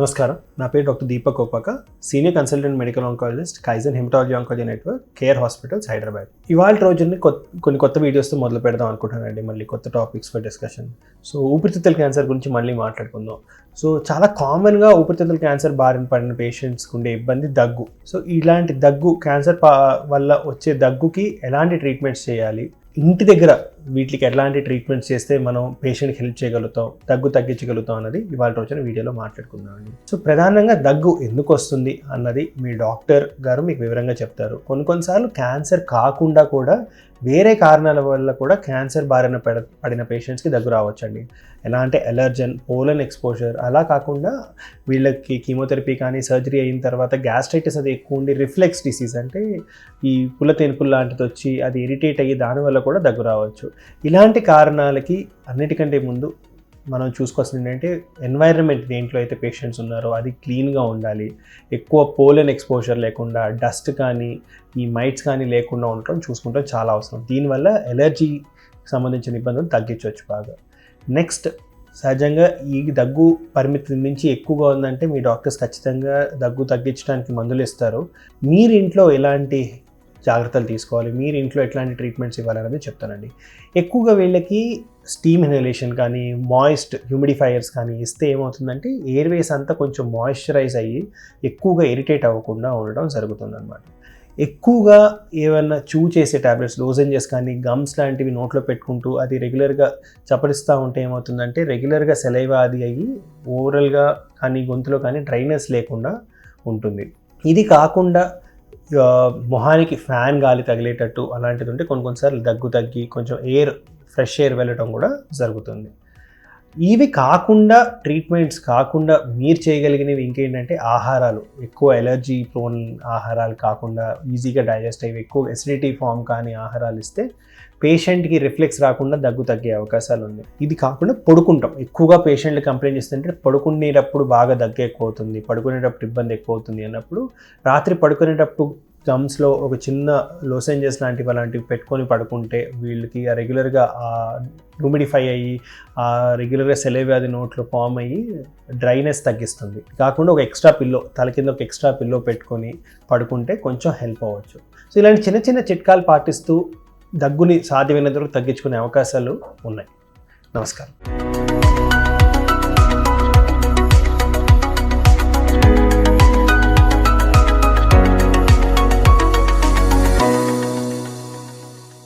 నమస్కారం, నా పేరు doctor Deepak Kopaka, senior consultant medical oncologist, Kaizen haematology oncology network, care hospitals, Hyderabad. ఇవాళ రోజుని కొన్ని కొత్త వీడియోస్తో మొదలు పెడదాం అనుకుంటున్నానండి. మళ్ళీ కొత్త టాపిక్స్ ఫర్ డిస్కషన్. సో ఊపిరితిత్తుల క్యాన్సర్ గురించి మళ్ళీ మాట్లాడుకుందాం. సో చాలా కామన్గా ఊపిరితిత్తుల క్యాన్సర్ బారిన పడిన పేషెంట్స్కి ఉండే ఇబ్బంది దగ్గు. సో ఇలాంటి దగ్గు, క్యాన్సర్ వల్ల వచ్చే దగ్గుకి ఎలాంటి ట్రీట్మెంట్స్ చేయాలి, ఇంటి దగ్గర వీటికి ఎలాంటి ట్రీట్మెంట్స్ చేస్తే మనం పేషెంట్కి హెల్ప్ చేయగలుగుతాం, దగ్గు తగ్గించగలుగుతాం అన్నది ఇవాళ రోజున వీడియోలో మాట్లాడుకుందామండి. సో ప్రధానంగా దగ్గు ఎందుకు వస్తుంది అన్నది మీ డాక్టర్ గారు మీకు వివరంగా చెప్తారు. కొన్నిసార్లు క్యాన్సర్ కాకుండా కూడా వేరే కారణాల వల్ల కూడా క్యాన్సర్ బారిన పడిన పేషెంట్స్కి దగ్గు రావచ్చండి. ఎలా అంటే ఎలర్జన్, పోలన్ ఎక్స్పోజర్, అలా కాకుండా వీళ్ళకి కీమోథెరపీ కానీ సర్జరీ అయిన తర్వాత గ్యాస్ట్రైటిస్ అది ఎక్కువ ఉండి రిఫ్లెక్స్ డిసీజ్ అంటే ఈ పుల్లతేనుపులు లాంటిది వచ్చి అది ఇరిటేట్ అయ్యి దానివల్ల కూడా దగ్గు రావచ్చు. ఇలాంటి కారణాలకి అన్నిటికంటే ముందు మనం చూసుకోవాల్సింది ఏంటంటే ఎన్వైరన్మెంట్, దేంట్లో అయితే పేషెంట్స్ ఉన్నారో అది క్లీన్గా ఉండాలి. ఎక్కువ పోలన్ ఎక్స్పోజర్ లేకుండా, డస్ట్ కానీ ఈ మైట్స్ కానీ లేకుండా ఉండటం చూసుకుంటాం చాలా అవసరం. దీనివల్ల ఎలర్జీకి సంబంధించిన ఇబ్బందులు తగ్గించవచ్చు బాగా. నెక్స్ట్, సహజంగా ఈ దగ్గు పరిమితి నుంచి ఎక్కువగా ఉందంటే మీ డాక్టర్స్ ఖచ్చితంగా దగ్గు తగ్గించడానికి మందులు ఇస్తారు. మీరు ఇంట్లో ఎలాంటి జాగ్రత్తలు తీసుకోవాలి, మీరు ఇంట్లో ఎట్లాంటి ట్రీట్మెంట్స్ ఇవ్వాలనేది చెప్తానండి. ఎక్కువగా వీళ్ళకి స్టీమ్ ఇన్హలేషన్ కానీ మాయిస్ట్ హ్యూమిడిఫైయర్స్ కానీ ఇస్తే ఏమవుతుందంటే ఎయిర్వేస్ అంతా కొంచెం మాయిశ్చరైజ్ అయ్యి ఎక్కువగా ఇరిటేట్ అవ్వకుండా ఉండడం జరుగుతుందన్నమాట. ఎక్కువగా ఏమన్నా చేసే ట్యాబ్లెట్స్, లోజెంజెస్ కానీ గమ్స్ లాంటివి నోట్లో పెట్టుకుంటూ అది రెగ్యులర్గా చప్పరిస్తూ ఉంటే ఏమవుతుందంటే రెగ్యులర్గా సెలైవా అది అయ్యి ఓవరల్గా కానీ గొంతులో కానీ డ్రైనెస్ లేకుండా ఉంటుంది. ఇది కాకుండా మొహానికి ఫ్యాన్ గాలి తగిలేటట్టు అలాంటిది ఉంటే కొన్నిసార్లు దగ్గు తగ్గి కొంచెం ఫ్రెష్ ఎయిర్ వెళ్ళటం కూడా జరుగుతుంది. ఇవి కాకుండా, ట్రీట్మెంట్స్ కాకుండా మీరు చేయగలిగినవి ఇంకేంటంటే ఆహారాలు, ఎక్కువ ఎలర్జీ ప్రోన్ ఆహారాలు కాకుండా ఈజీగా డైజెస్ట్ అయ్యి ఎక్కువ ఎసిడిటీ ఫామ్ కానీ ఆహారాలు ఇస్తే పేషెంట్కి రిఫ్లెక్స్ రాకుండా దగ్గు తగ్గే అవకాశాలు ఉన్నాయి. ఇది కాకుండా పడుకుంటాం. ఎక్కువగా పేషెంట్లు కంప్లైంట్ చేస్తుంటే పడుకునేటప్పుడు బాగా దగ్గు ఎక్కువ అవుతుంది, పడుకునేటప్పుడు ఇబ్బంది ఎక్కువ అవుతుంది అన్నప్పుడు రాత్రి పడుకునేటప్పుడు గమ్స్లో ఒక చిన్న లోసెంజెస్ అలాంటివి పెట్టుకొని పడుకుంటే వీళ్ళకి రెగ్యులర్గా హ్యూమిడిఫై అయ్యి రెగ్యులర్గా సెలైవా నోట్లో ఫామ్ అయ్యి డ్రైనెస్ తగ్గిస్తుంది. కాకుండా ఒక ఎక్స్ట్రా పిల్లో, తల కింద ఒక ఎక్స్ట్రా పిల్లో పెట్టుకొని పడుకుంటే కొంచెం హెల్ప్ అవ్వచ్చు. సో ఇలాంటి చిన్న చిన్న చిట్కాలు పాటిస్తూ దగ్గుని సాధ్యమైనంత వరకు తగ్గించుకునే అవకాశాలు ఉన్నాయి. నమస్కారం.